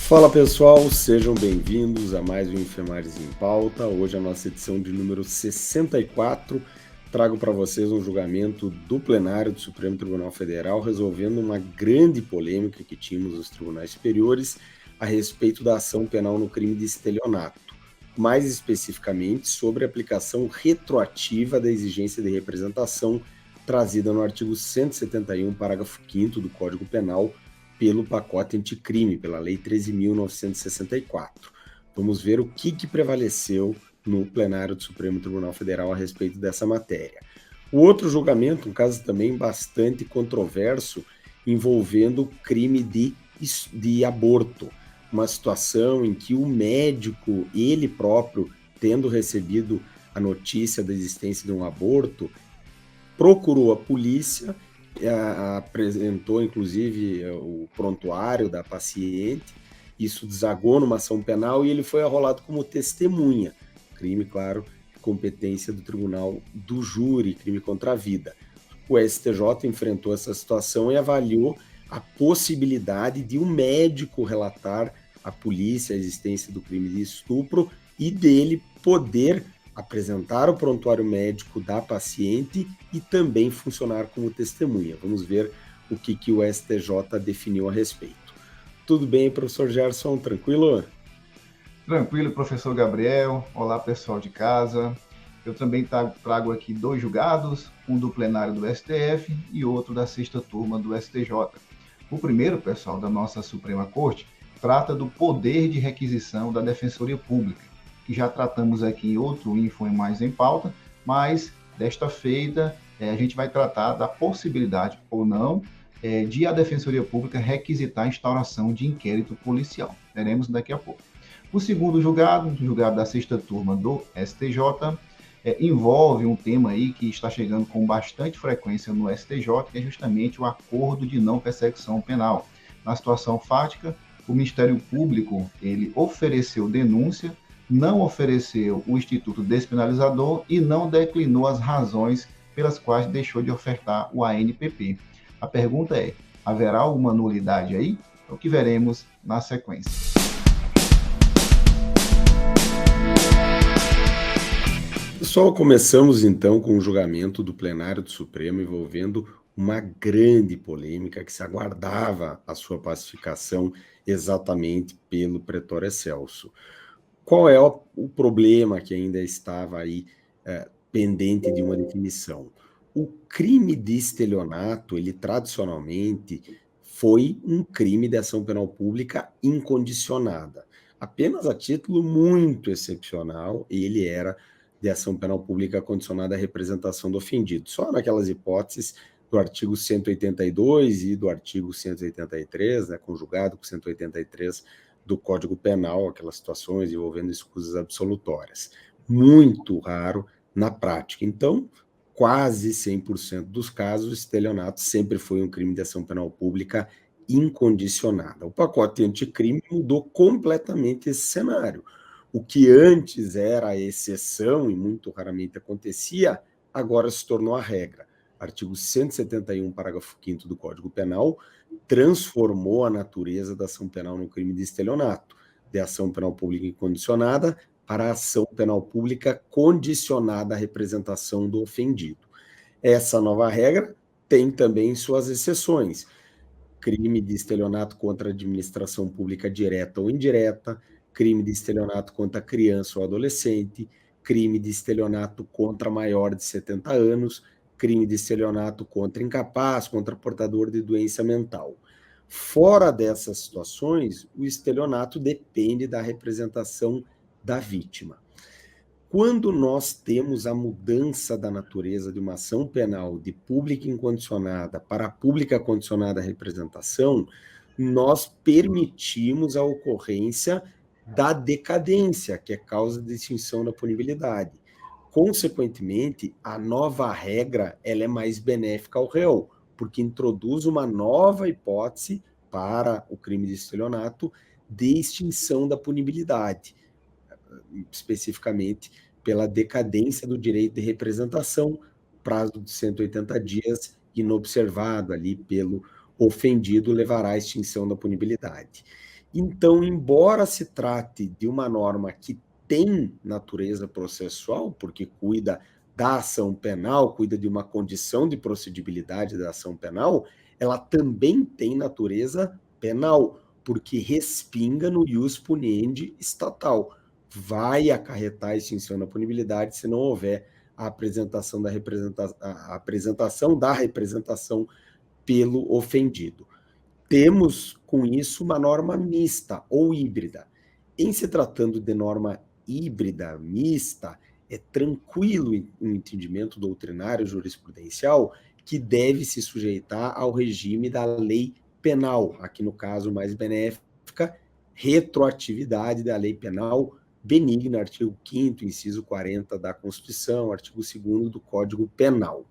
Fala pessoal, sejam bem-vindos a mais um Enfermagens em Pauta. Hoje a nossa edição de número 64. Trago para vocês um julgamento do plenário do Supremo Tribunal Federal resolvendo uma grande polêmica que tínhamos nos tribunais superiores a respeito da ação penal no crime de estelionato, mais especificamente sobre a aplicação retroativa da exigência de representação trazida no artigo 171, parágrafo 5º do Código Penal, pelo pacote anticrime, pela Lei 13.964. Vamos ver o que prevaleceu no plenário do Supremo Tribunal Federal a respeito dessa matéria. O outro julgamento, um caso também bastante controverso, envolvendo crime de aborto, uma situação em que o médico, ele próprio, tendo recebido a notícia da existência de um aborto, procurou a polícia, apresentou inclusive o prontuário da paciente, isso desagou numa ação penal e ele foi arrolado como testemunha, crime, claro, competência do tribunal do júri, crime contra a vida. O STJ enfrentou essa situação e avaliou a possibilidade de um médico relatar à polícia a existência do crime de estupro e dele poder apresentar o prontuário médico da paciente e também funcionar como testemunha. Vamos ver o que o STJ definiu a respeito. Tudo bem, professor Gerson? Tranquilo? Tranquilo, professor Gabriel. Olá, pessoal de casa. Eu também trago aqui dois julgados, um do plenário do STF e outro da sexta turma do STJ. O primeiro, pessoal, da nossa Suprema Corte, trata do poder de requisição da Defensoria Pública, que já tratamos aqui em outro Info e Mais em Pauta, mas desta feita a gente vai tratar da possibilidade ou não de a Defensoria Pública requisitar a instauração de inquérito policial. Veremos daqui a pouco. O segundo julgado da sexta turma do STJ, envolve um tema aí que está chegando com bastante frequência no STJ, que é justamente o acordo de não persecução penal. Na situação fática, o Ministério Público ele ofereceu denúncia, não ofereceu o Instituto Despenalizador e não declinou as razões pelas quais deixou de ofertar o ANPP. A pergunta é, haverá alguma nulidade aí? É o que veremos na sequência. Pessoal, começamos então com o julgamento do plenário do Supremo envolvendo uma grande polêmica que se aguardava a sua pacificação exatamente pelo Pretor Excelso. Qual é o problema que ainda estava aí pendente de uma definição? O crime de estelionato, ele tradicionalmente foi um crime de ação penal pública incondicionada. Apenas a título muito excepcional, ele era de ação penal pública condicionada à representação do ofendido. Só naquelas hipóteses do artigo 182 e do artigo 183, conjugado com 183 do Código Penal, aquelas situações envolvendo escusas absolutórias. Muito raro na prática. Então, quase 100% dos casos, o estelionato sempre foi um crime de ação penal pública incondicionada. O pacote anticrime mudou completamente esse cenário. O que antes era a exceção e muito raramente acontecia, agora se tornou a regra. Artigo 171, parágrafo 5º do Código Penal, transformou a natureza da ação penal no crime de estelionato, de ação penal pública incondicionada para a ação penal pública condicionada à representação do ofendido. Essa nova regra tem também suas exceções. Crime de estelionato contra a administração pública direta ou indireta, crime de estelionato contra criança ou adolescente, crime de estelionato contra maior de 70 anos, crime de estelionato contra incapaz, contra portador de doença mental. Fora dessas situações, o estelionato depende da representação da vítima. Quando nós temos a mudança da natureza de uma ação penal de pública incondicionada para pública condicionada à representação, nós permitimos a ocorrência da decadência, que é causa de extinção da punibilidade. Consequentemente, a nova regra ela é mais benéfica ao réu, porque introduz uma nova hipótese para o crime de estelionato de extinção da punibilidade, especificamente pela decadência do direito de representação, prazo de 180 dias inobservado ali pelo ofendido levará à extinção da punibilidade. Então, embora se trate de uma norma que tem natureza processual, porque cuida da ação penal, cuida de uma condição de procedibilidade da ação penal, ela também tem natureza penal, porque respinga no ius puniendi estatal. Vai acarretar extinção da punibilidade se não houver a apresentação da representação pelo ofendido. Temos, com isso, uma norma mista ou híbrida. Em se tratando de norma híbrida, mista, é tranquilo o entendimento doutrinário jurisprudencial que deve se sujeitar ao regime da lei penal, aqui no caso mais benéfica, retroatividade da lei penal benigna, artigo 5º, inciso 40 da Constituição, artigo 2º do Código Penal.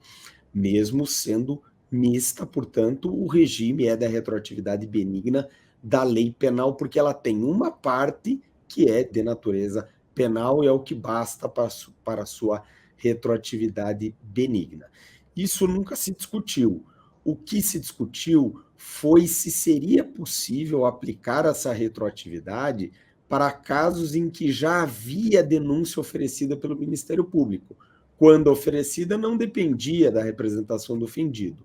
Mesmo sendo mista, portanto, o regime é da retroatividade benigna da lei penal, porque ela tem uma parte que é de natureza penal e é o que basta para a sua retroatividade benigna. Isso nunca se discutiu. O que se discutiu foi se seria possível aplicar essa retroatividade para casos em que já havia denúncia oferecida pelo Ministério Público. Quando oferecida, não dependia da representação do ofendido.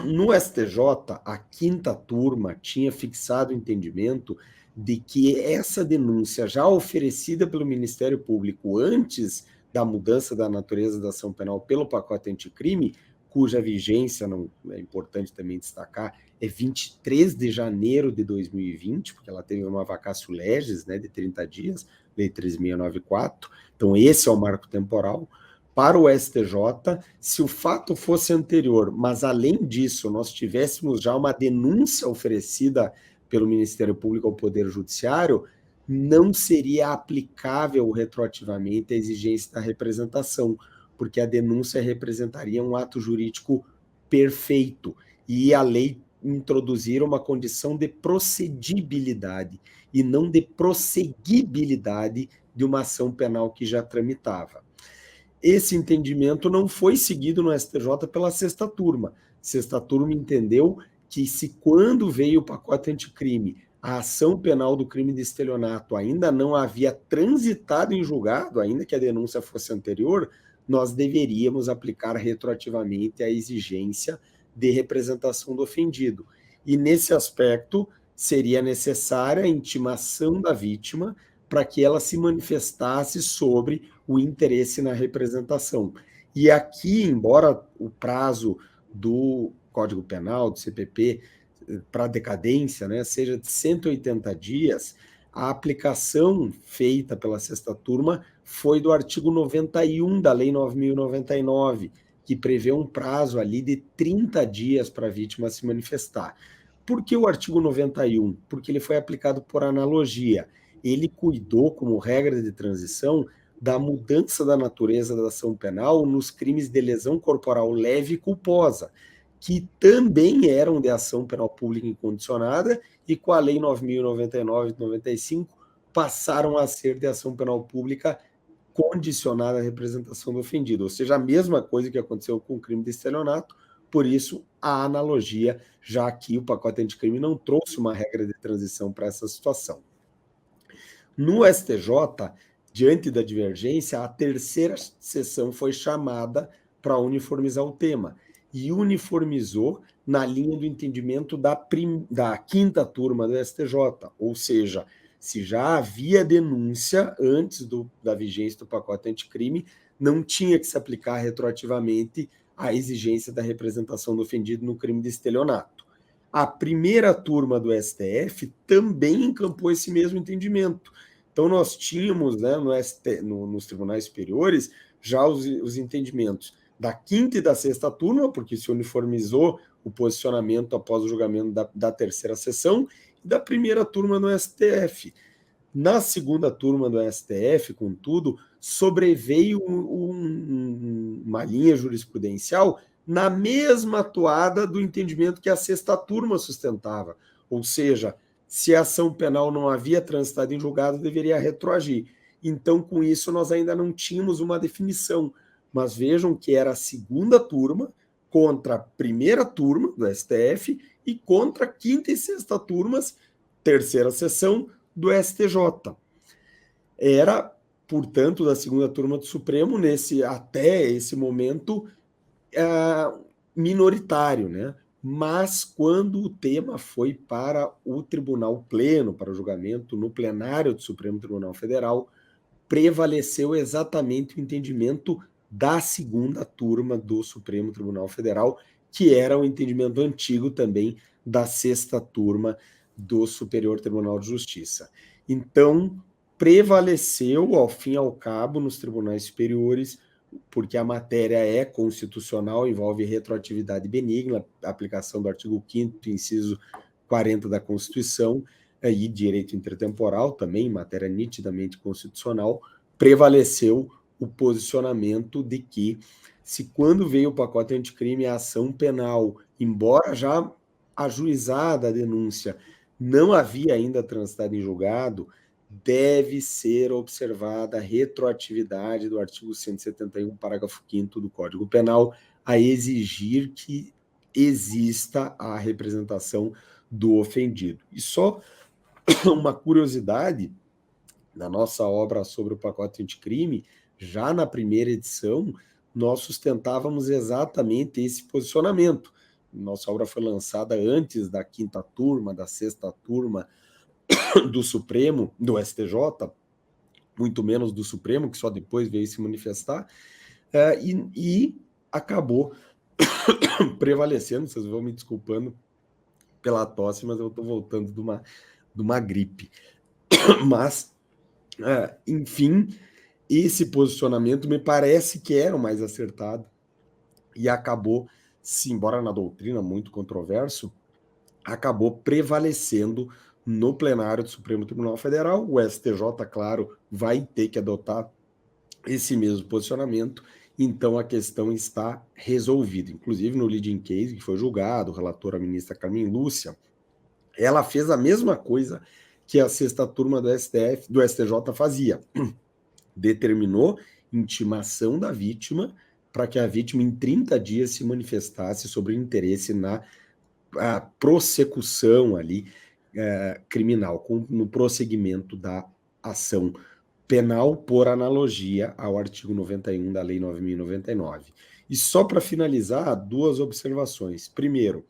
No STJ, a 5ª turma tinha fixado o entendimento de que essa denúncia já oferecida pelo Ministério Público antes da mudança da natureza da ação penal pelo pacote anticrime, cuja vigência, não é importante também destacar, é 23 de janeiro de 2020, porque ela teve uma vacatio legis, né, de 30 dias, Lei 3.694, então esse é o marco temporal. Para o STJ, se o fato fosse anterior, mas além disso nós tivéssemos já uma denúncia oferecida pelo Ministério Público ao Poder Judiciário, não seria aplicável retroativamente a exigência da representação, porque a denúncia representaria um ato jurídico perfeito e a lei introduzir uma condição de procedibilidade e não de prosseguibilidade de uma ação penal que já tramitava. Esse entendimento não foi seguido no STJ pela 6ª turma. A 6ª turma entendeu que se quando veio o pacote anticrime, a ação penal do crime de estelionato ainda não havia transitado em julgado, ainda que a denúncia fosse anterior, nós deveríamos aplicar retroativamente a exigência de representação do ofendido. E nesse aspecto, seria necessária a intimação da vítima para que ela se manifestasse sobre o interesse na representação. E aqui, embora o prazo do Código Penal, do CPP, para decadência, né, seja de 180 dias, a aplicação feita pela 6ª turma foi do artigo 91 da Lei 9.099, que prevê um prazo ali de 30 dias para a vítima se manifestar. Por que o artigo 91? Porque ele foi aplicado por analogia. Ele cuidou, como regra de transição, da mudança da natureza da ação penal nos crimes de lesão corporal leve e culposa, que também eram de ação penal pública incondicionada e com a Lei 9.099 de 95 passaram a ser de ação penal pública condicionada à representação do ofendido, ou seja, a mesma coisa que aconteceu com o crime de estelionato, por isso a analogia, já que o pacote anticrime não trouxe uma regra de transição para essa situação. No STJ, diante da divergência, a 3ª sessão foi chamada para uniformizar o tema, e uniformizou na linha do entendimento da 5ª turma do STJ, ou seja, se já havia denúncia antes da vigência do pacote anticrime, não tinha que se aplicar retroativamente a exigência da representação do ofendido no crime de estelionato. A 1ª turma do STF também encampou esse mesmo entendimento. Então, nós tínhamos, né, nos tribunais superiores já os entendimentos da 5ª e da 6ª turma, porque se uniformizou o posicionamento após o julgamento da 3ª sessão, e da 1ª turma no STF. Na 2ª turma do STF, contudo, sobreveio uma linha jurisprudencial na mesma toada do entendimento que a 6ª turma sustentava, ou seja, se a ação penal não havia transitado em julgado, deveria retroagir. Então, com isso, nós ainda não tínhamos uma definição, mas vejam que era a 2ª turma contra a 1ª turma do STF e contra a 5ª e 6ª turmas terceira sessão do STJ. Era, portanto, da segunda turma do Supremo, até esse momento, minoritário, né? Mas quando o tema foi para o Tribunal Pleno, para o julgamento no plenário do Supremo Tribunal Federal, prevaleceu exatamente o entendimento da segunda turma do Supremo Tribunal Federal, que era o entendimento antigo também da sexta turma do Superior Tribunal de Justiça. Então, prevaleceu, ao fim e ao cabo, nos tribunais superiores, porque a matéria é constitucional, envolve retroatividade benigna, aplicação do artigo 5º, inciso 40 da Constituição, e direito intertemporal, também, matéria nitidamente constitucional, prevaleceu o posicionamento de que, se quando veio o pacote anticrime, a ação penal, embora já ajuizada a denúncia, não havia ainda transitado em julgado, deve ser observada a retroatividade do artigo 171, parágrafo 5º do Código Penal, a exigir que exista a representação do ofendido. E só uma curiosidade, na nossa obra sobre o pacote anticrime, já na primeira edição, nós sustentávamos exatamente esse posicionamento. Nossa obra foi lançada antes da quinta turma, da sexta turma do Supremo, do STJ, muito menos do Supremo, que só depois veio se manifestar, e acabou prevalecendo. Vocês vão me desculpando pela tosse, mas eu estou voltando de uma gripe. Mas, enfim, esse posicionamento me parece que era o mais acertado e acabou, se embora na doutrina muito controverso, acabou prevalecendo no plenário do Supremo Tribunal Federal. O STJ, claro, vai ter que adotar esse mesmo posicionamento, então a questão está resolvida. Inclusive no leading case, que foi julgado, o relator, a ministra Carmen Lúcia, ela fez a mesma coisa que a sexta turma do STJ fazia. Determinou intimação da vítima para que a vítima em 30 dias se manifestasse sobre o interesse na prossecução ali criminal, no prosseguimento da ação penal, por analogia ao artigo 91 da Lei 9.099. E só para finalizar, duas observações. Primeiro,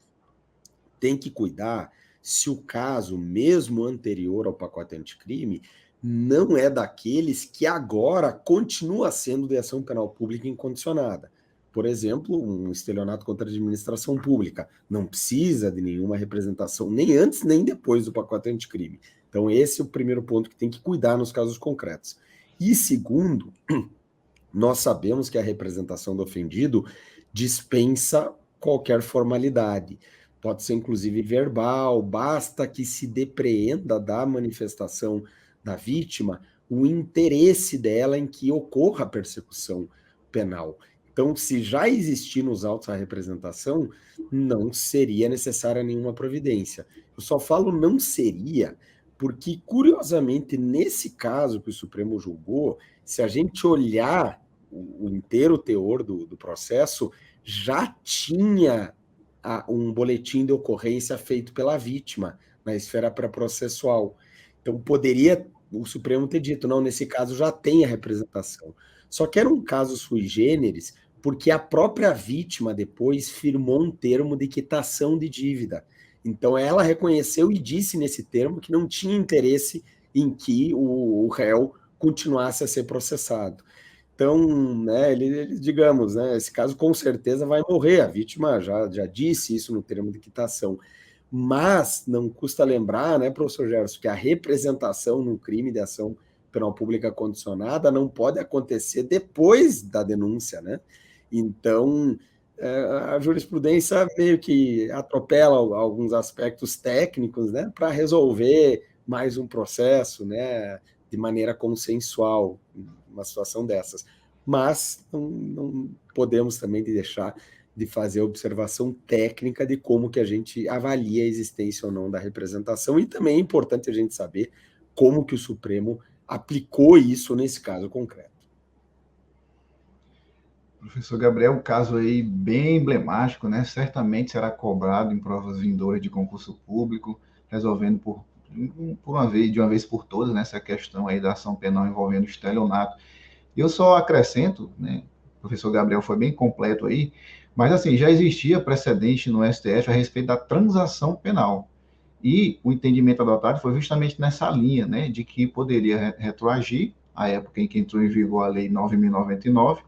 tem que cuidar se o caso, mesmo anterior ao pacote anticrime, não é daqueles que agora continua sendo de ação penal pública incondicionada. Por exemplo, um estelionato contra a administração pública não precisa de nenhuma representação, nem antes nem depois do pacote anticrime. Então, esse é o primeiro ponto que tem que cuidar nos casos concretos. E segundo, nós sabemos que a representação do ofendido dispensa qualquer formalidade. Pode ser, inclusive, verbal, basta que se depreenda da manifestação da vítima o interesse dela em que ocorra a persecução penal. Então, se já existir nos autos a representação, não seria necessária nenhuma providência. Eu só falo não seria, porque, curiosamente, nesse caso que o Supremo julgou, se a gente olhar o inteiro teor do processo, já tinha um boletim de ocorrência feito pela vítima na esfera pré-processual. Então, poderia o Supremo ter dito, não, nesse caso já tem a representação. Só que era um caso sui generis, porque a própria vítima depois firmou um termo de quitação de dívida. Então, ela reconheceu e disse nesse termo que não tinha interesse em que o réu continuasse a ser processado. Então, né, digamos, né, esse caso com certeza vai morrer, a vítima já disse isso no termo de quitação. Mas não custa lembrar, né, professor Gerson, que a representação num crime de ação penal pública condicionada não pode acontecer depois da denúncia, né? Então, a jurisprudência meio que atropela alguns aspectos técnicos, né, para resolver mais um processo, né, de maneira consensual, uma situação dessas. Mas não podemos também deixar de fazer a observação técnica de como que a gente avalia a existência ou não da representação, e também é importante a gente saber como que o Supremo aplicou isso nesse caso concreto. Professor Gabriel, um caso aí bem emblemático, né? Certamente será cobrado em provas vindouras de concurso público, resolvendo por por uma vez, de uma vez por todas, nessa questão aí da ação penal envolvendo estelionato. Eu só acrescento, né, o professor Gabriel foi bem completo aí, mas assim, já existia precedente no STF a respeito da transação penal. E o entendimento adotado foi justamente nessa linha, né, de que poderia retroagir à época em que entrou em vigor a Lei 9.099,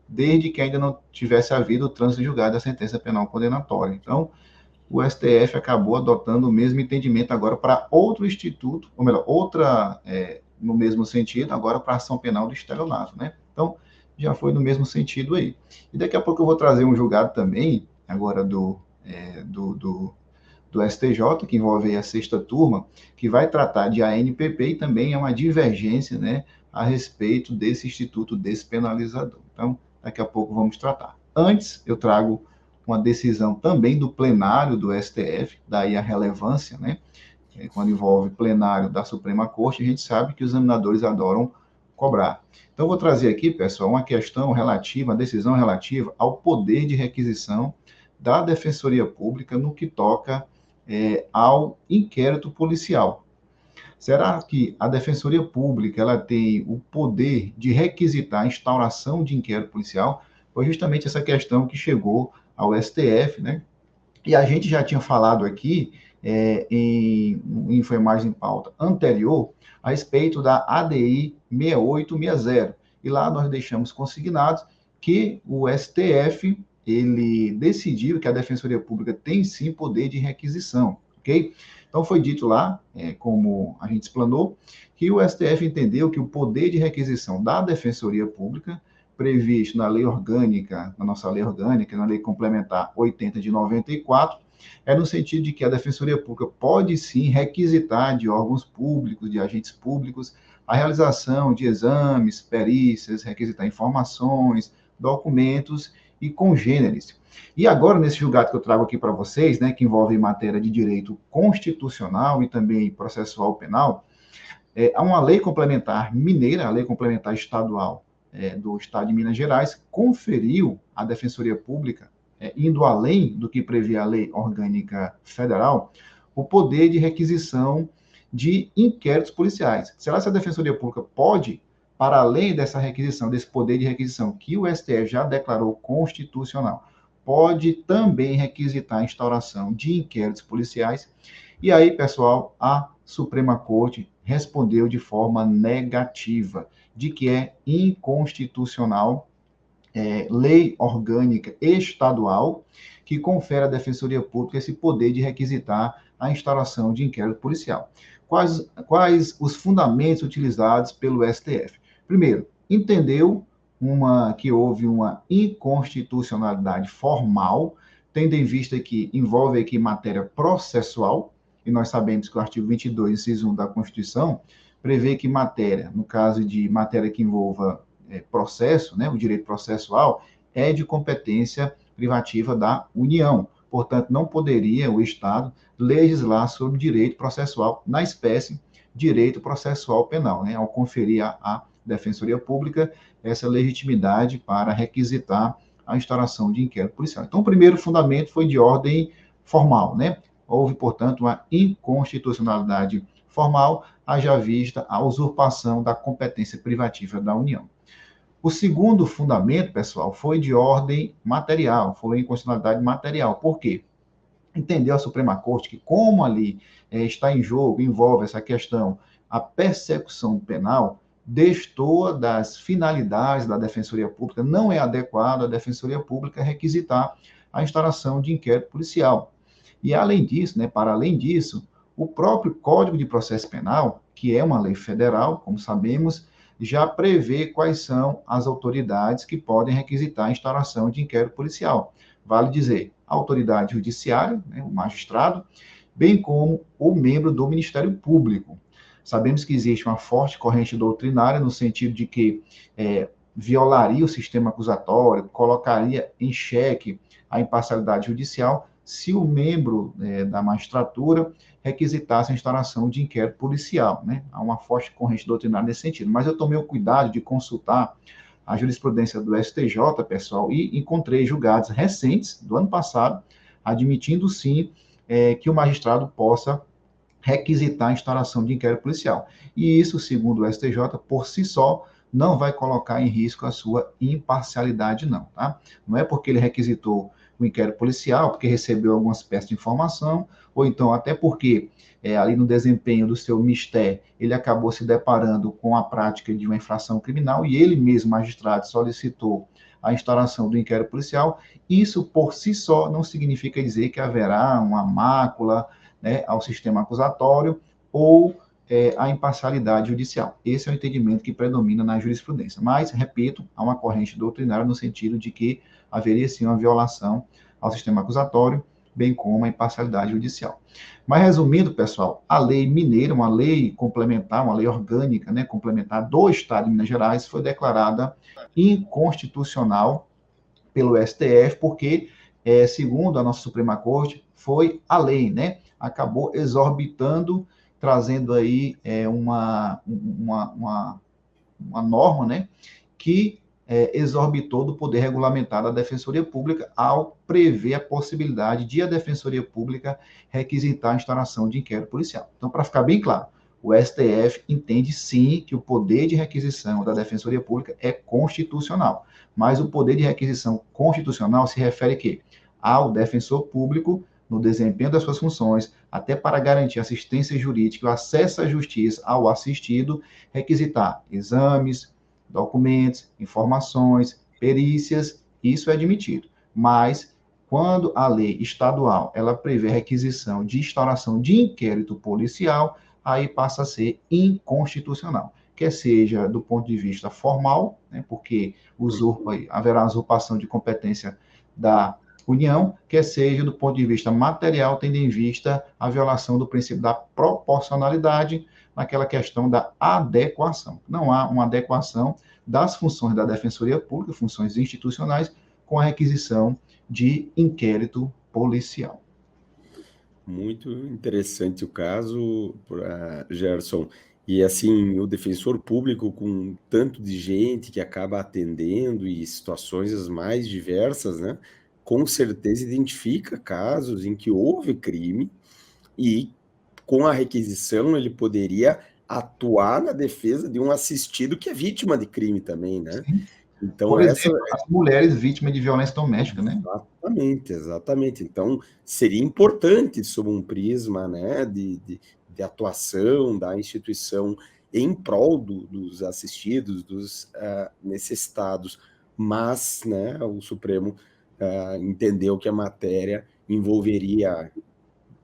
desde que ainda não tivesse havido o trânsito julgado da sentença penal condenatória. Então, o STF acabou adotando o mesmo entendimento agora para outro instituto, ou melhor, outra, no mesmo sentido, agora para a ação penal do estelionato, né? Então, já foi no mesmo sentido aí. E daqui a pouco eu vou trazer um julgado também, agora do STJ, que envolve a sexta turma, que vai tratar de ANPP e também é uma divergência, né, a respeito desse instituto despenalizador. Então, daqui a pouco vamos tratar. Antes, eu trago uma decisão também do plenário do STF, daí a relevância, né? Quando envolve plenário da Suprema Corte, a gente sabe que os examinadores adoram cobrar. Então, vou trazer aqui, pessoal, uma questão relativa, uma decisão relativa ao poder de requisição da Defensoria Pública no que toca ao inquérito policial. Será que a Defensoria Pública ela tem o poder de requisitar a instauração de inquérito policial? Foi justamente essa questão que chegou ao STF, né? E a gente já tinha falado aqui em Enfermagem em Pauta anterior a respeito da ADI 6860. E lá nós deixamos consignados que o STF ele decidiu que a Defensoria Pública tem sim poder de requisição, ok? Então foi dito lá, como a gente explanou, que o STF entendeu que o poder de requisição da Defensoria Pública previsto na lei orgânica, na nossa lei orgânica, na lei complementar 80 de 94, é no sentido de que a Defensoria Pública pode sim requisitar de órgãos públicos, de agentes públicos, a realização de exames, perícias, requisitar informações, documentos e congêneres. E agora, nesse julgado que eu trago aqui para vocês, né, que envolve matéria de direito constitucional e também processual penal, há uma lei complementar mineira, a lei complementar estadual do Estado de Minas Gerais, conferiu à Defensoria Pública, indo além do que previa a lei orgânica federal, o poder de requisição de inquéritos policiais. Será que a Defensoria Pública pode, para além dessa requisição, desse poder de requisição que o STF já declarou constitucional, pode também requisitar a instauração de inquéritos policiais? E aí, pessoal, a Suprema Corte respondeu de forma negativa, de que é inconstitucional lei orgânica estadual que confere à Defensoria Pública esse poder de requisitar a instauração de inquérito policial. Quais os fundamentos utilizados pelo STF? Primeiro, entendeu que houve uma inconstitucionalidade formal, tendo em vista que envolve aqui matéria processual, e nós sabemos que o artigo 22, inciso 1 da Constituição, prevê que matéria, no caso de matéria que envolva processo, né, o direito processual, é de competência privativa da União. Portanto, não poderia o Estado legislar sobre direito processual na espécie direito processual penal, né, ao conferir à Defensoria Pública essa legitimidade para requisitar a instauração de inquérito policial. Então, o primeiro fundamento foi de ordem formal, né? Houve, portanto, uma inconstitucionalidade formal, haja vista a usurpação da competência privativa da União. O segundo fundamento, pessoal, foi de ordem material, foi inconstitucionalidade material. Por quê? Entendeu a Suprema Corte que, como ali está em jogo, envolve essa questão, a persecução penal, destoa das finalidades da Defensoria Pública, não é adequado a Defensoria Pública requisitar a instauração de inquérito policial. E, além disso, né, para além disso, o próprio Código de Processo Penal, que é uma lei federal, como sabemos, já prevê quais são as autoridades que podem requisitar a instauração de inquérito policial. Vale dizer, a autoridade judiciária, né, o magistrado, bem como o membro do Ministério Público. Sabemos que existe uma forte corrente doutrinária no sentido de que violaria o sistema acusatório, colocaria em xeque a imparcialidade judicial se o membro da magistratura requisitasse a instauração de inquérito policial, né? Há uma forte corrente doutrinária nesse sentido. Mas eu tomei o cuidado de consultar a jurisprudência do STJ, pessoal, e encontrei julgados recentes, do ano passado, admitindo sim que o magistrado possa requisitar a instauração de inquérito policial. E isso, segundo o STJ, por si só, não vai colocar em risco a sua imparcialidade, não, tá? Não é porque ele requisitou o inquérito policial, porque recebeu algumas peças de informação, ou então até porque ali no desempenho do seu mistério, ele acabou se deparando com a prática de uma infração criminal e ele mesmo, magistrado, solicitou a instauração do inquérito policial. Isso, por si só, não significa dizer que haverá uma mácula, né, ao sistema acusatório ou a imparcialidade judicial. Esse é o entendimento que predomina na jurisprudência. Mas, repito, há uma corrente doutrinária no sentido de que haveria sim uma violação ao sistema acusatório, bem como a imparcialidade judicial. Mas, resumindo, pessoal, a lei mineira, uma lei complementar, uma lei orgânica, né, complementar do Estado de Minas Gerais, foi declarada inconstitucional pelo STF, porque, segundo a nossa Suprema Corte, foi a lei, né? Acabou exorbitando, trazendo aí uma norma, né? Que exorbitou do poder regulamentar da Defensoria Pública ao prever a possibilidade de a Defensoria Pública requisitar a instauração de inquérito policial. Então, para ficar bem claro, o STF entende sim que o poder de requisição da Defensoria Pública é constitucional, mas o poder de requisição constitucional se refere que ao defensor público no desempenho das suas funções, até para garantir assistência jurídica, o acesso à justiça ao assistido, requisitar exames, documentos, informações, perícias, isso é admitido. Mas quando a lei estadual ela prevê requisição de instauração de inquérito policial, aí passa a ser inconstitucional, quer seja do ponto de vista formal, né, porque haverá usurpação de competência da União, quer seja do ponto de vista material, tendo em vista a violação do princípio da proporcionalidade naquela questão da adequação. Não há uma adequação das funções da Defensoria Pública, funções institucionais, com a requisição de inquérito policial. Muito interessante o caso, Gerson. E assim, o defensor público, com tanto de gente que acaba atendendo e situações as mais diversas, né? Com certeza identifica casos em que houve crime e com a requisição ele poderia atuar na defesa de um assistido que é vítima de crime também, né? Sim. Então, Por exemplo, as mulheres vítimas de violência doméstica, né? Exatamente, exatamente. Então, seria importante, sob um prisma, né, de atuação da instituição em prol dos assistidos, dos necessitados, mas, né, o Supremo entendeu que a matéria envolveria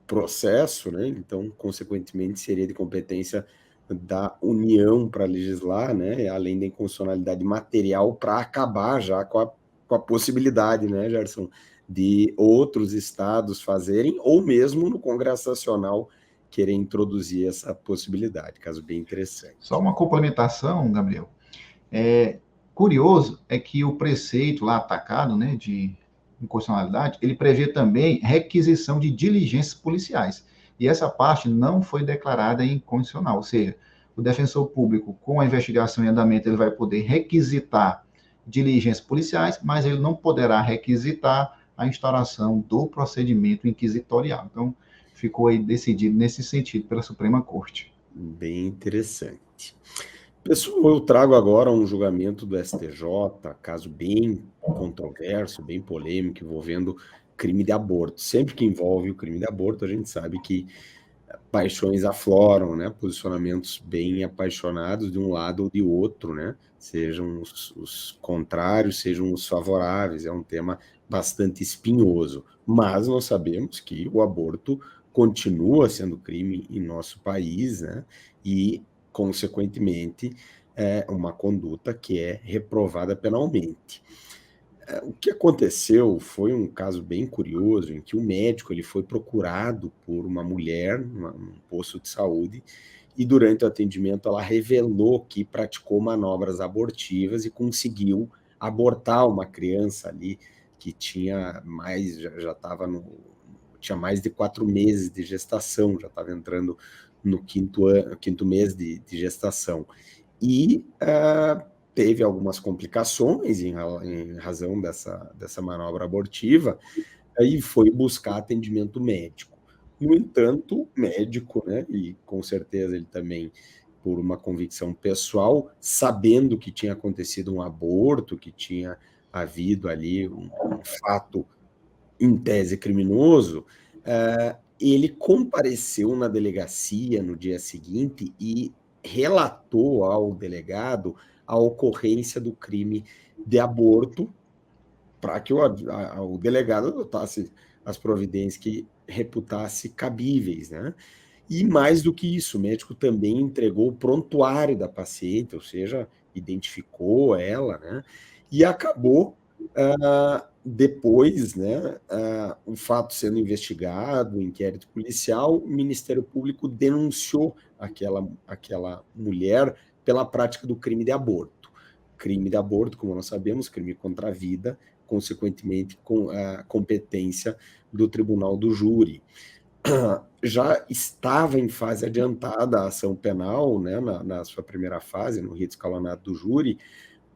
processo, né, então, consequentemente, seria de competência da União para legislar, né, além da inconstitucionalidade material, para acabar já com a possibilidade, né, Gerson, de outros estados fazerem, ou mesmo no Congresso Nacional querer introduzir essa possibilidade, caso bem interessante. Só uma complementação, Gabriel. Curioso é que o preceito lá atacado, né, de inconstitucionalidade, ele prevê também requisição de diligências policiais. E essa parte não foi declarada inconstitucional, ou seja, o defensor público, com a investigação em andamento, ele vai poder requisitar diligências policiais, mas ele não poderá requisitar a instauração do procedimento inquisitorial. Então, ficou aí decidido nesse sentido pela Suprema Corte. Bem interessante. Pessoal, eu trago agora um julgamento do STJ, caso bem controverso, bem polêmico, envolvendo crime de aborto. Sempre que envolve o crime de aborto, a gente sabe que paixões afloram, né? Posicionamentos bem apaixonados de um lado ou de outro, né? Sejam os contrários, sejam os favoráveis. É um tema bastante espinhoso. Mas nós sabemos que o aborto continua sendo crime em nosso país, né? E consequentemente, é uma conduta que é reprovada penalmente. O que aconteceu foi um caso bem curioso, em que o médico ele foi procurado por uma mulher num posto de saúde e durante o atendimento ela revelou que praticou manobras abortivas e conseguiu abortar uma criança ali que tinha mais, já estava tinha mais de 4 meses de gestação, já estava entrando no quinto mês de gestação. E teve algumas complicações em razão dessa manobra abortiva, e foi buscar atendimento médico. No entanto, médico, né, e com certeza ele também, por uma convicção pessoal, sabendo que tinha acontecido um aborto, que tinha havido ali um fato em tese criminoso, ele compareceu na delegacia no dia seguinte e relatou ao delegado a ocorrência do crime de aborto para que o delegado adotasse as providências que reputasse cabíveis, né? E mais do que isso, o médico também entregou o prontuário da paciente, ou seja, identificou ela, né? E acabou depois, né, o fato sendo investigado, o inquérito policial, o Ministério Público denunciou aquela mulher pela prática do crime de aborto. Crime de aborto, como nós sabemos, crime contra a vida, consequentemente com a competência do tribunal do júri. Já estava em fase adiantada a ação penal, né, na sua primeira fase, no rito escalonado do júri,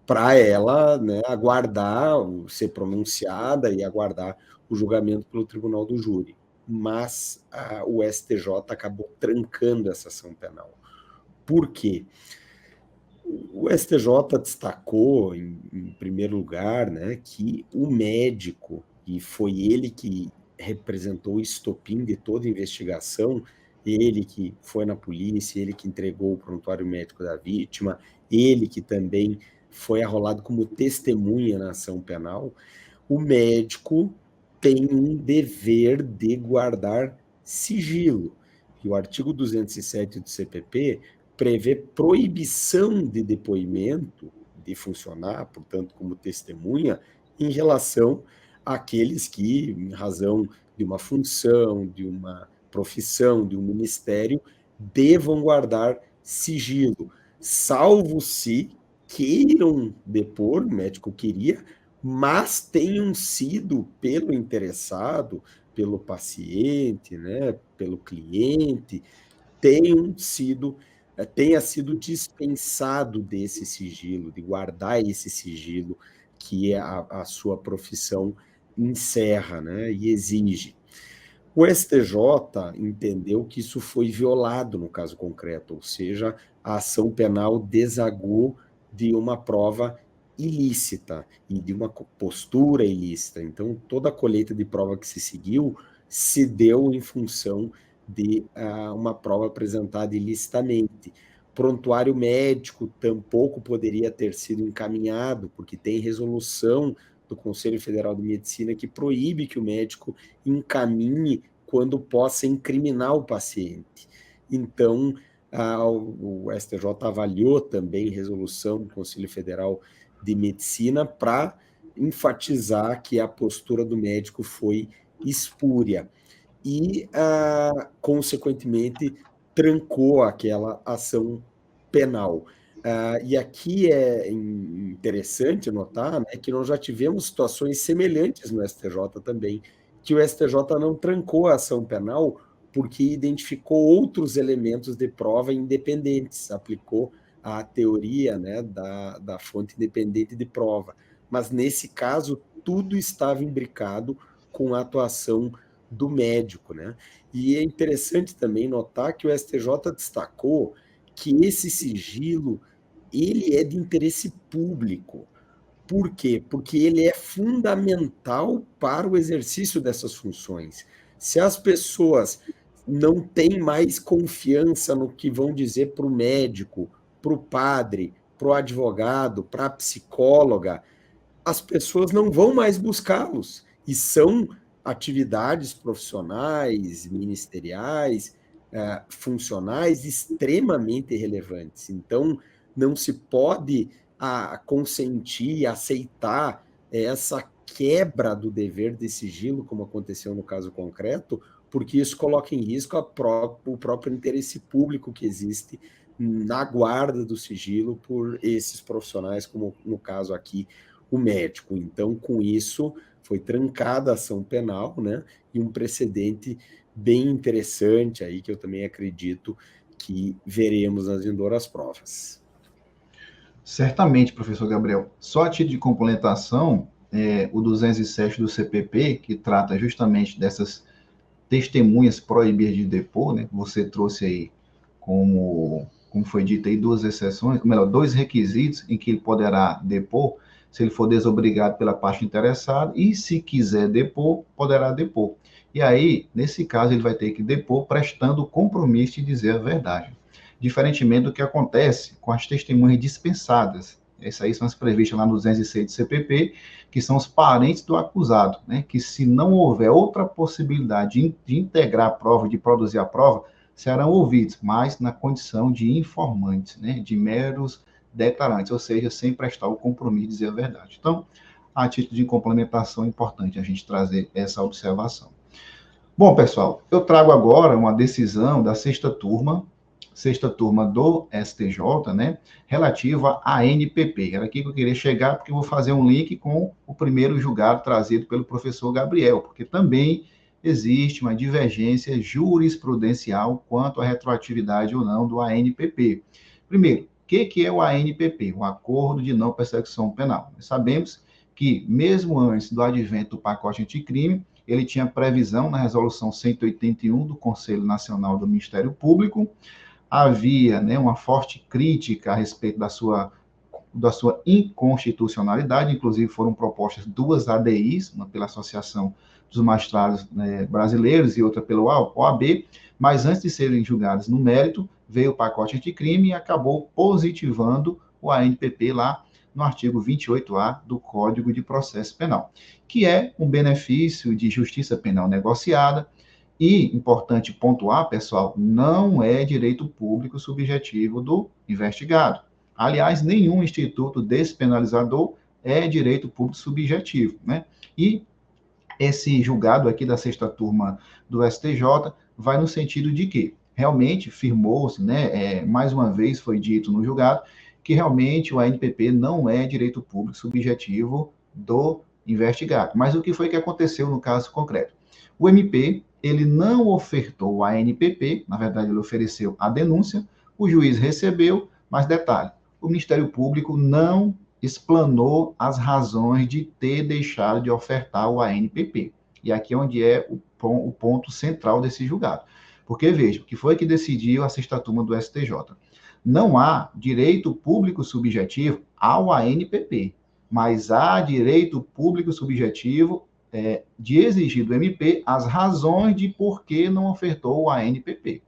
para ela, né, aguardar ser pronunciada e aguardar o julgamento pelo tribunal do júri. Mas o STJ acabou trancando essa ação penal. Por quê? O STJ destacou, em primeiro lugar, né, que o médico, e foi ele que representou o estopim de toda a investigação, ele que foi na polícia, ele que entregou o prontuário médico da vítima, ele que também foi arrolado como testemunha na ação penal, o médico tem um dever de guardar sigilo. E o artigo 207 do CPP prevê proibição de depoimento de funcionar, portanto, como testemunha, em relação àqueles que, em razão de uma função, de uma profissão, de um ministério, devam guardar sigilo, salvo se queiram depor, o médico queria, mas tenham sido pelo interessado, pelo paciente, né, pelo cliente, tenha sido dispensado desse sigilo, de guardar esse sigilo que a sua profissão encerra, né, e exige. O STJ entendeu que isso foi violado no caso concreto, ou seja, a ação penal desagou de uma prova ilícita e de uma postura ilícita. Então, toda a colheita de prova que se seguiu se deu em função de uma prova apresentada ilicitamente. Prontuário médico tampouco poderia ter sido encaminhado, porque tem resolução do Conselho Federal de Medicina que proíbe que o médico encaminhe quando possa incriminar o paciente. Então, o STJ avaliou também resolução do Conselho Federal de Medicina para enfatizar que a postura do médico foi espúria e, consequentemente, trancou aquela ação penal. E aqui é interessante notar, né, que nós já tivemos situações semelhantes no STJ também, que o STJ não trancou a ação penal porque identificou outros elementos de prova independentes, aplicou a teoria, né, da fonte independente de prova. Mas, nesse caso, tudo estava imbricado com a atuação do médico, né? E é interessante também notar que o STJ destacou que esse sigilo ele é de interesse público. Por quê? Porque ele é fundamental para o exercício dessas funções. Se as pessoas não têm mais confiança no que vão dizer para o médico, para o padre, para o advogado, para a psicóloga, as pessoas não vão mais buscá-los. E são atividades profissionais, ministeriais, funcionais extremamente relevantes. Então, não se pode consentir, aceitar essa quebra do dever de sigilo, como aconteceu no caso concreto, porque isso coloca em risco o próprio interesse público que existe na guarda do sigilo por esses profissionais, como no caso aqui, o médico. Então, com isso, foi trancada a ação penal, né? E um precedente bem interessante aí, que eu também acredito que veremos nas vindouras provas. Certamente, professor Gabriel. Só a título de complementação, o 207 do CPP, que trata justamente dessas testemunhas proibidas de depor, né? Você trouxe aí, como foi dito aí, duas exceções, ou melhor, dois requisitos em que ele poderá depor, se ele for desobrigado pela parte interessada, e se quiser depor, poderá depor. E aí, nesse caso, ele vai ter que depor prestando o compromisso de dizer a verdade. Diferentemente do que acontece com as testemunhas dispensadas. Essas aí são as previstas lá no 206 do CPP, que são os parentes do acusado, né? Que se não houver outra possibilidade de integrar a prova, de produzir a prova, serão ouvidos, mas na condição de informantes, né? De meros declarantes, ou seja, sem prestar o compromisso de dizer a verdade. Então, a título de complementação, é importante a gente trazer essa observação. Bom, pessoal, eu trago agora uma decisão da sexta turma do STJ, né, relativa à NPP. Era aqui que eu queria chegar, porque eu vou fazer um link com o primeiro julgado trazido pelo professor Gabriel, porque também existe uma divergência jurisprudencial quanto à retroatividade ou não do ANPP. Primeiro, o que é o ANPP? O Acordo de Não Persecução Penal. Nós sabemos que, mesmo antes do advento do pacote anticrime, ele tinha previsão na resolução 181 do Conselho Nacional do Ministério Público. Havia, né, uma forte crítica a respeito da sua inconstitucionalidade, inclusive foram propostas duas ADIs, uma pela Associação dos Magistrados, né, Brasileiros e outra pelo OAB, mas antes de serem julgados no mérito, veio o pacote anticrime e acabou positivando o ANPP lá no artigo 28A do Código de Processo Penal, que é um benefício de justiça penal negociada. E, importante pontuar, pessoal, não é direito público subjetivo do investigado. Aliás, nenhum instituto despenalizador é direito público subjetivo, né? E esse julgado aqui da sexta turma do STJ vai no sentido de que realmente firmou-se, né, mais uma vez foi dito no julgado, que realmente o ANPP não é direito público subjetivo do investigado. Mas o que foi que aconteceu no caso concreto? O MP, ele não ofertou a ANPP, na verdade ele ofereceu a denúncia, o juiz recebeu, mas detalhe, o Ministério Público não explanou as razões de ter deixado de ofertar o ANPP. E aqui é onde é o ponto central desse julgado. Porque, veja, o que foi que decidiu a sexta turma do STJ? Não há direito público subjetivo ao ANPP, mas há direito público subjetivo de exigir do MP as razões de por que não ofertou o ANPP.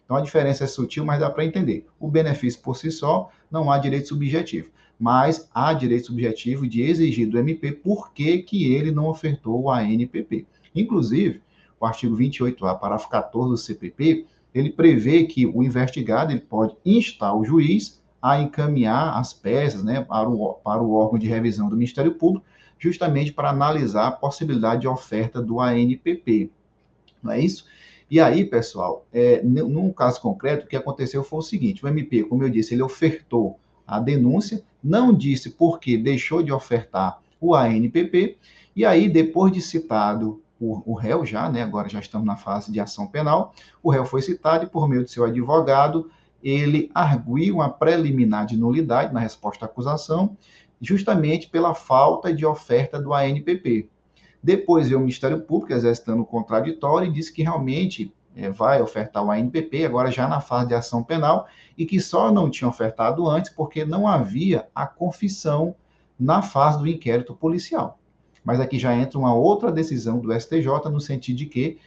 Então, a diferença é sutil, mas dá para entender. O benefício por si só, não há direito subjetivo, mas há direito subjetivo de exigir do MP por que ele não ofertou o ANPP. Inclusive, o artigo 28A, parágrafo 14 do CPP, ele prevê que o investigado ele pode instar o juiz a encaminhar as peças, né, para o órgão de revisão do Ministério Público, justamente para analisar a possibilidade de oferta do ANPP. Não é isso? E aí, pessoal, num caso concreto, o que aconteceu foi o seguinte: o MP, como eu disse, ele ofertou a denúncia, não disse por que deixou de ofertar o ANPP, e aí, depois de citado o réu já, né, agora já estamos na fase de ação penal, o réu foi citado e, por meio de seu advogado, ele arguiu uma preliminar de nulidade na resposta à acusação, justamente pela falta de oferta do ANPP. Depois veio o Ministério Público exercitando o contraditório e disse que realmente vai ofertar o ANPP, agora já na fase de ação penal, e que só não tinha ofertado antes porque não havia a confissão na fase do inquérito policial. Mas aqui já entra uma outra decisão do STJ no sentido de que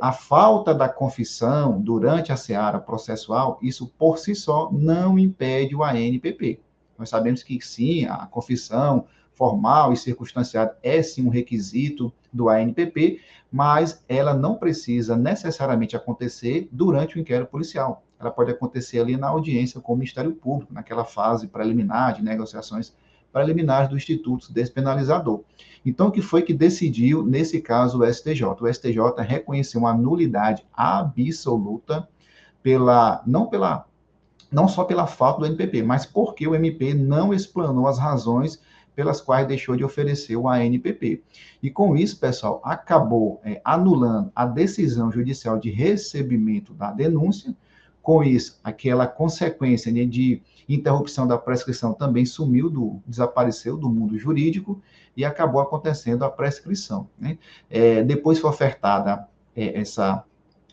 a falta da confissão durante a seara processual, isso por si só não impede o ANPP. Nós sabemos que sim, a confissão formal e circunstanciada é sim um requisito do ANPP, mas ela não precisa necessariamente acontecer durante o inquérito policial. Ela pode acontecer ali na audiência com o Ministério Público, naquela fase preliminar de negociações preliminares do Instituto Despenalizador. Então, o que foi que decidiu, nesse caso, o STJ? O STJ reconheceu uma nulidade absoluta não só pela falta do ANPP, mas porque o MP não explanou as razões pelas quais deixou de oferecer o ANPP. E com isso, pessoal, acabou anulando a decisão judicial de recebimento da denúncia. Com isso, aquela consequência de interrupção da prescrição também desapareceu do mundo jurídico e acabou acontecendo a prescrição, né? Depois foi ofertada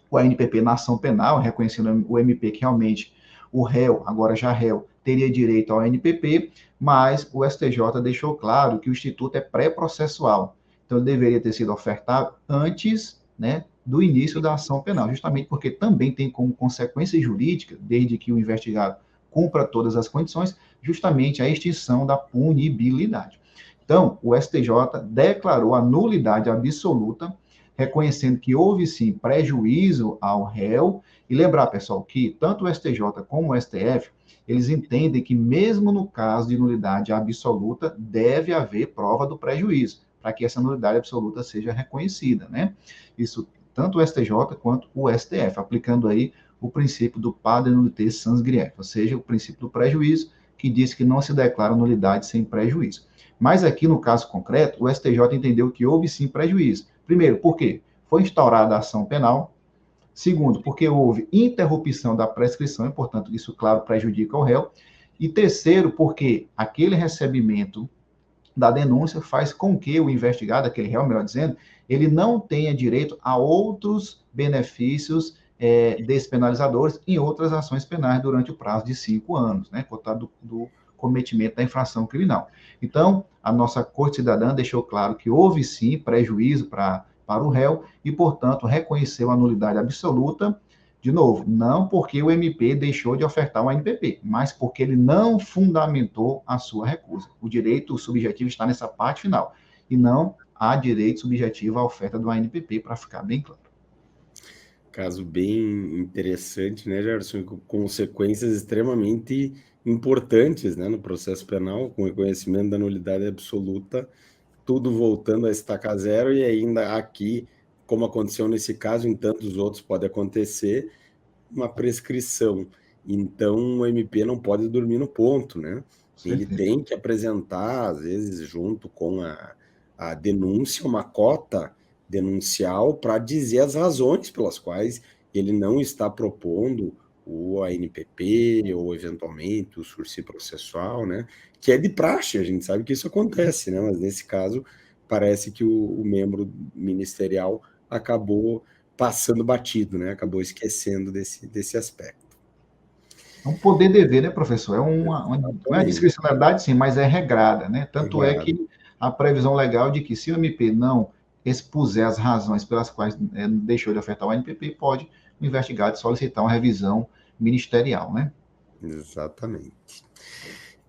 o ANPP na ação penal, reconhecendo o MP que realmente o réu, agora já réu, teria direito ao ANPP, mas o STJ deixou claro que o Instituto é pré-processual. Então, ele deveria ter sido ofertado antes, né, do início da ação penal, justamente porque também tem como consequência jurídica, desde que o investigado cumpra todas as condições, justamente a extinção da punibilidade. Então, o STJ declarou a nulidade absoluta, reconhecendo que houve sim prejuízo ao réu, e lembrar, pessoal, que tanto o STJ como o STF, eles entendem que mesmo no caso de nulidade absoluta, deve haver prova do prejuízo, para que essa nulidade absoluta seja reconhecida, né? Isso tanto o STJ quanto o STF, aplicando aí o princípio do padre nullité sans grief, ou seja, o princípio do prejuízo, que diz que não se declara nulidade sem prejuízo. Mas aqui no caso concreto, o STJ entendeu que houve sim prejuízo. Primeiro, por quê? Foi instaurada a ação penal. Segundo, porque houve interrupção da prescrição e, portanto, isso, claro, prejudica o réu. E terceiro, porque aquele recebimento da denúncia faz com que o investigado, aquele réu, melhor dizendo, ele não tenha direito a outros benefícios despenalizadores em outras ações penais durante o prazo de 5 anos, né, cotado do cometimento da infração criminal. Então, a nossa Corte Cidadã deixou claro que houve sim prejuízo para o réu e, portanto, reconheceu a nulidade absoluta, de novo, não porque o MP deixou de ofertar o ANPP, mas porque ele não fundamentou a sua recusa. O direito subjetivo está nessa parte final, e não há direito subjetivo à oferta do ANPP, para ficar bem claro. Caso bem interessante, né, Gerson? Com consequências extremamente importantes, né, no processo penal, com reconhecimento da nulidade absoluta, tudo voltando a estaca zero, e ainda aqui, como aconteceu nesse caso, em tantos outros pode acontecer, uma prescrição. Então, o MP não pode dormir no ponto, né? Ele tem que apresentar, às vezes, junto com a denúncia, uma cota denuncial para dizer as razões pelas quais ele não está propondo o ANPP ou, eventualmente, o sursi processual, né? Que é de praxe, a gente sabe que isso acontece, né? Mas, nesse caso, parece que o membro ministerial acabou passando batido, né? Acabou esquecendo desse aspecto. É um poder-dever, né, professor? Não é discricionalidade, sim, mas é regrada, né? Tanto é que a previsão legal de que se o MP não expuser as razões pelas quais deixou de ofertar o ANPP, pode o investigado solicitar uma revisão ministerial, né? Exatamente.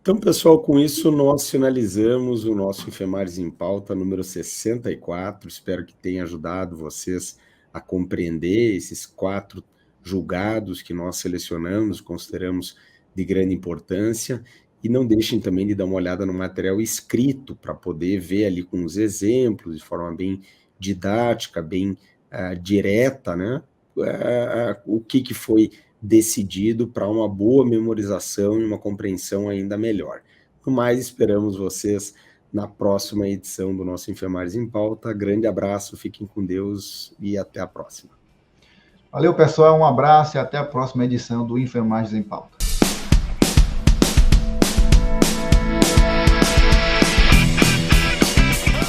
Então, pessoal, com isso nós finalizamos o nosso Infemares em Pauta número 64. Espero que tenha ajudado vocês a compreender esses 4 julgados que nós selecionamos, consideramos de grande importância, e não deixem também de dar uma olhada no material escrito para poder ver ali com os exemplos, de forma bem didática, bem direta, né? O que foi decidido para uma boa memorização e uma compreensão ainda melhor. No mais, esperamos vocês na próxima edição do nosso Enfermagens em Pauta. Grande abraço, fiquem com Deus e até a próxima. Valeu, pessoal, um abraço e até a próxima edição do Enfermagens em Pauta.